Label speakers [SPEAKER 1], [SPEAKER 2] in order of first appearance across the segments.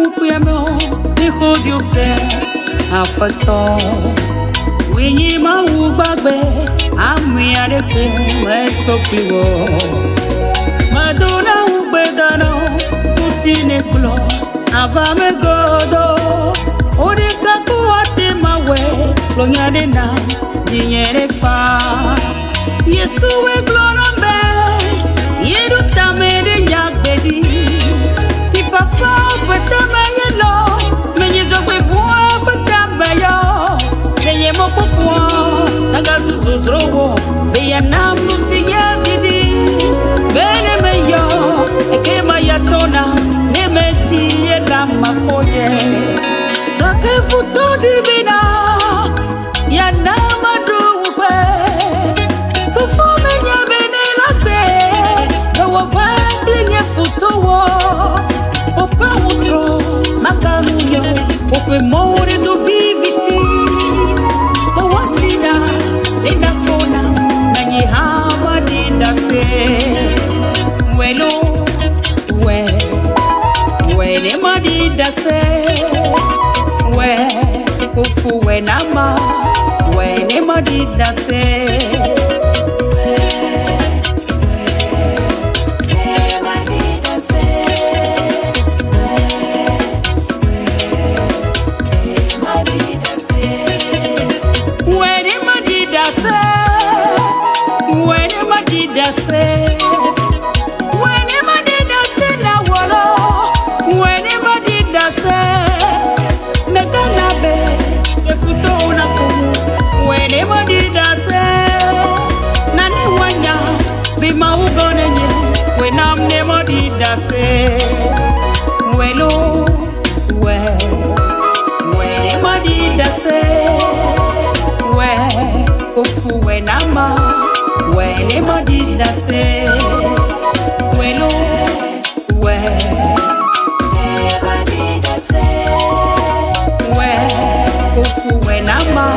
[SPEAKER 1] upiamo ni khodio se apato winyi ma ubagbe ami areke meso piwo maduna ubedano usine klo avame godo odika kuati mawe lonyade na dinyere fa Yesu we glorambe yedu tamere nyagbedi ti fafa petama yelo menye jogbe fua petama yo menye mopopo naga sututro beya namu sigedi bene meyo ekema yatona nemeti yela makoye dake futo dibina ya namadu we fufu menye bene lakbe no wa blinye futo wo opa utro makanuyo ope more do viviti do wasida ina kona nanyi hama dindase welo we ne madindase we kufu we nama we ne madindase Welo we madidase we kufu we nama we ne madidase welo we madidase we kufu we nama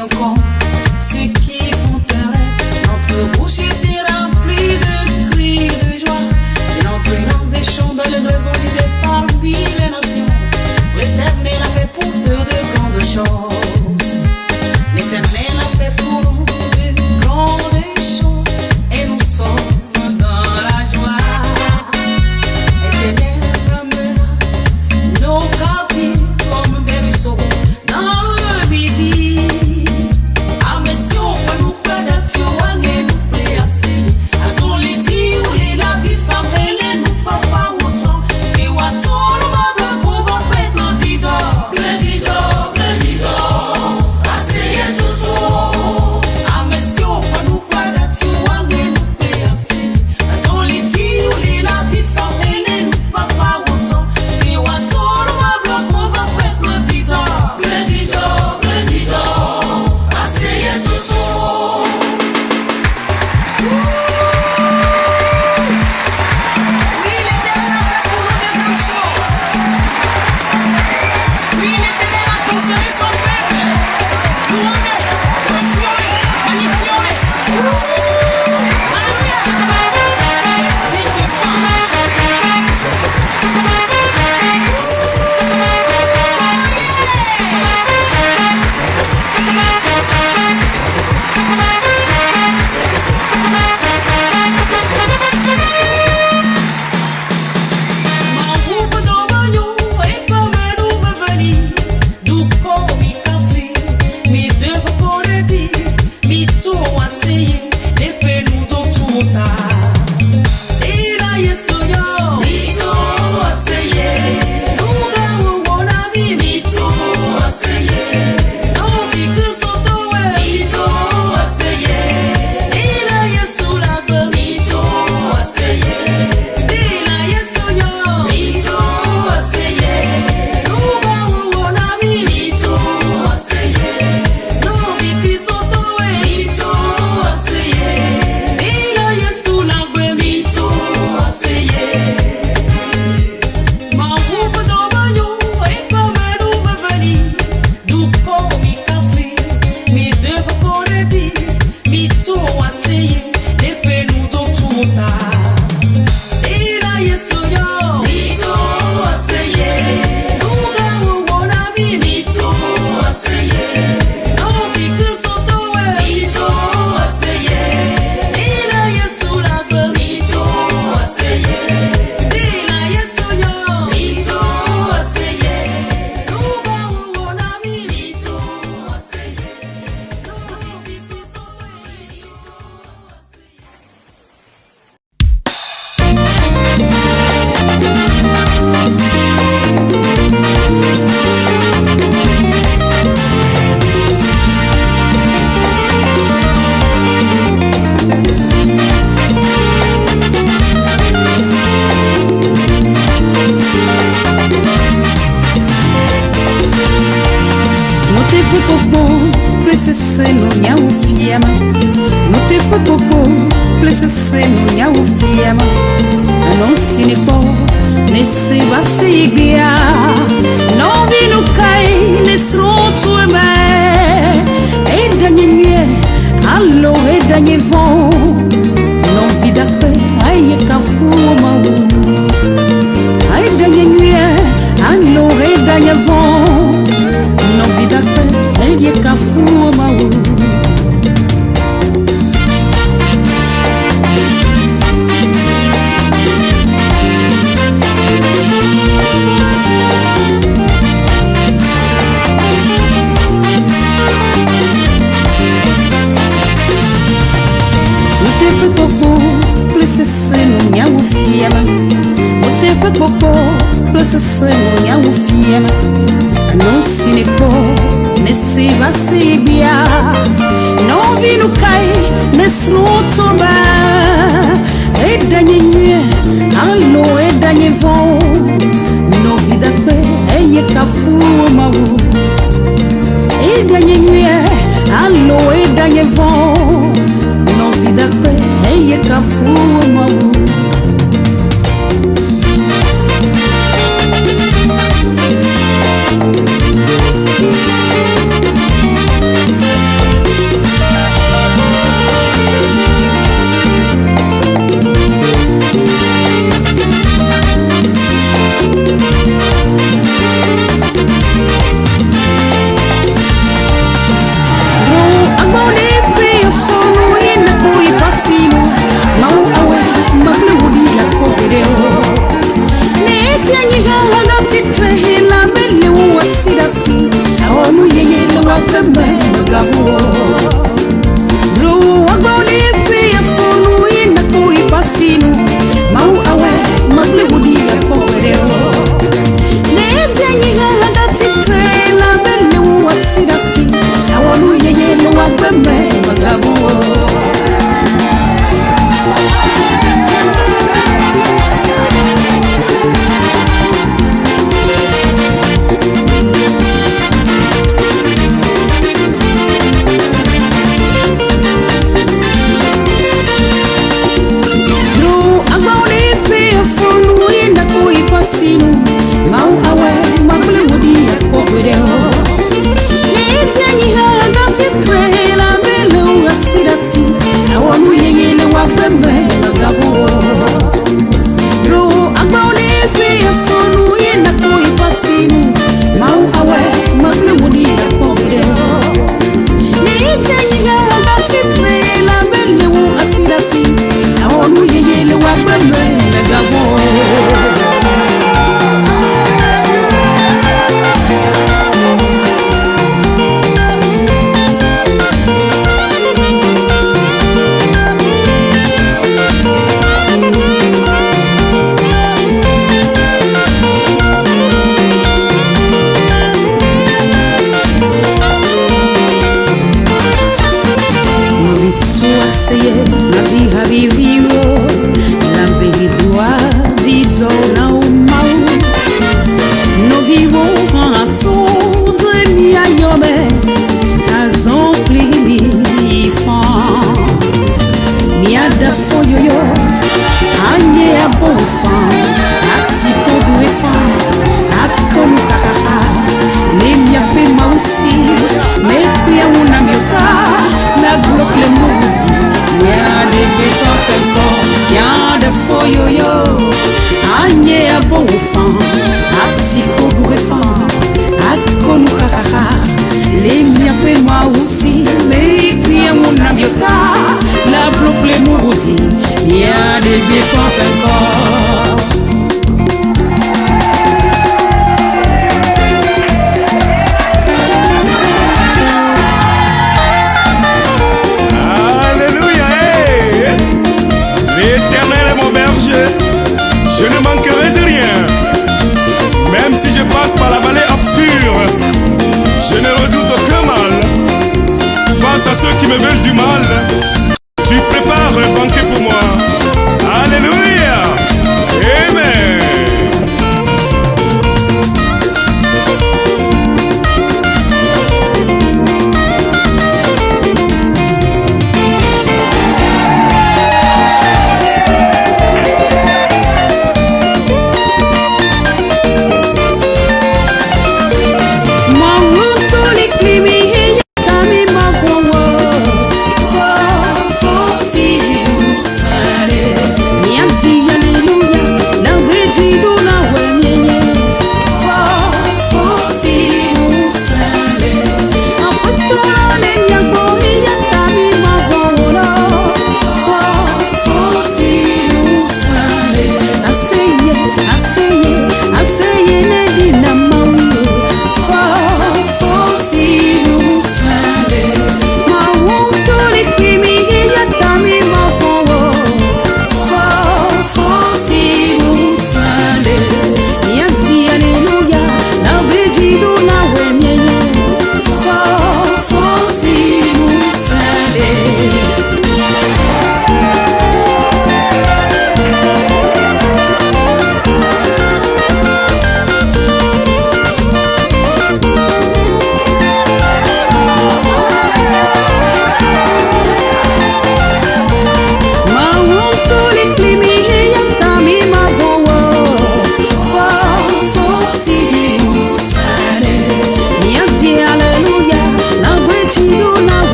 [SPEAKER 2] étions cons, ceux qui font pleurer. Notre bouche était remplie de cris de joie. Et notre langue des chants dans les oiseaux disait parmi les nations. L'Éternel a fait pour eux de grandes choses. L'Éternel a fait pour nous de grandes choses. Et nous sommes dans la joie. Éternel, ramena nos quartiers comme des ruisseaux dans le midi. Ah, mais si on peut nous perdre, tu vois, nous placer. À son lit, où les lavis femmes, nous papa autant. Et où à tout le monde pour votre pète, blondito. Blondito, blondito, asseyez tout. Ah, mais si on peut nous perdre, tu vois, nous placer. À son lit, où les lavis femmes, nous papa autant. Et où à tout le monde pour votre pète, blondito. Blondito, blondito, asseyez tout. Oui, l'Éternel a fait pour nous de grandes choses. Oui, l'Éternel a consolé son peuple. Louons-le, glorifions-le, magnifions-le. Alléluia. Digne de
[SPEAKER 1] seye na diha viviwo na beidua dizo na umau no vivo a tudo mi ayome azon plimi fan mi ada foyoyo anye a bon fan aksi podu e fan akonu kakaha ne mi ape mausi me pia una miota la glock le muzi ya de beto peko ya de foyoyo anye a bon fan aksi podu e fan akonu kakaha le mi ape mausi me pia una miota la glock le muzi ya de beto peko.
[SPEAKER 3] Je ne manquerai de rien. Même si je passe par la vallée obscure, je ne redoute aucun mal. Face à ceux qui me veulent du mal, tu prépares un banquet pour moi. Alléluia. Amen.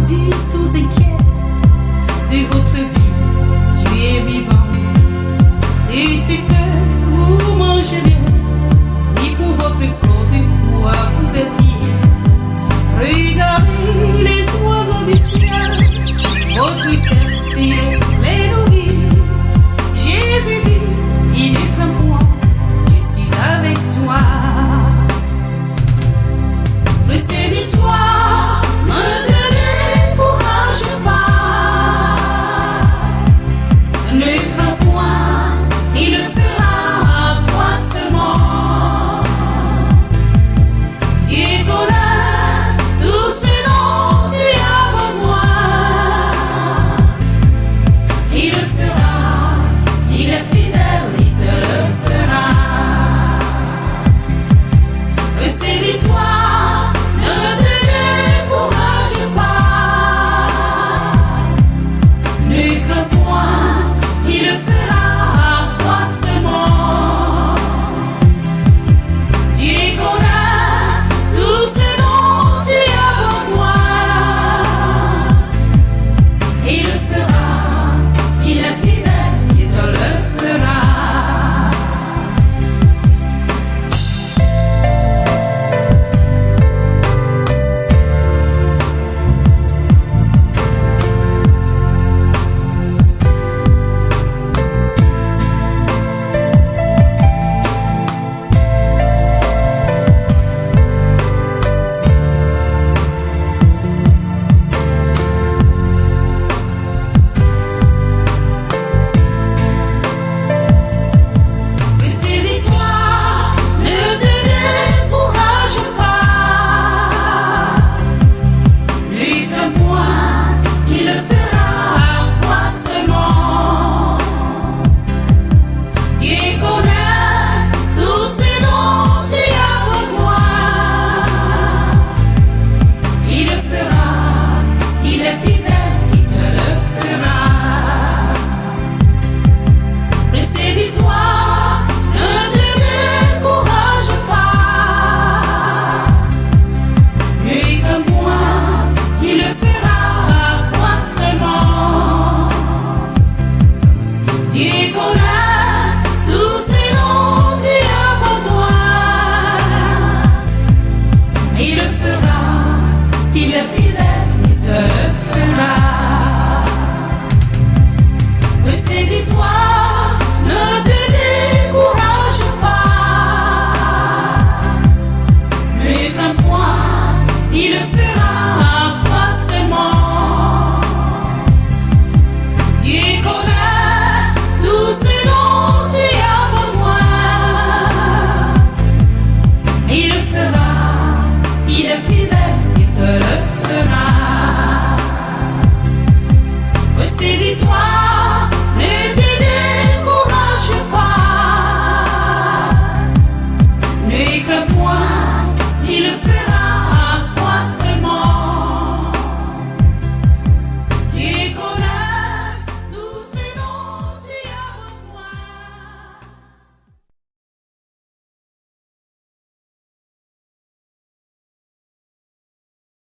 [SPEAKER 2] dit tous inquiets de votre vie, tu es vivant. Et ce que vous mangerez, ni pour votre corps de quoi vous vêtir. Regardez les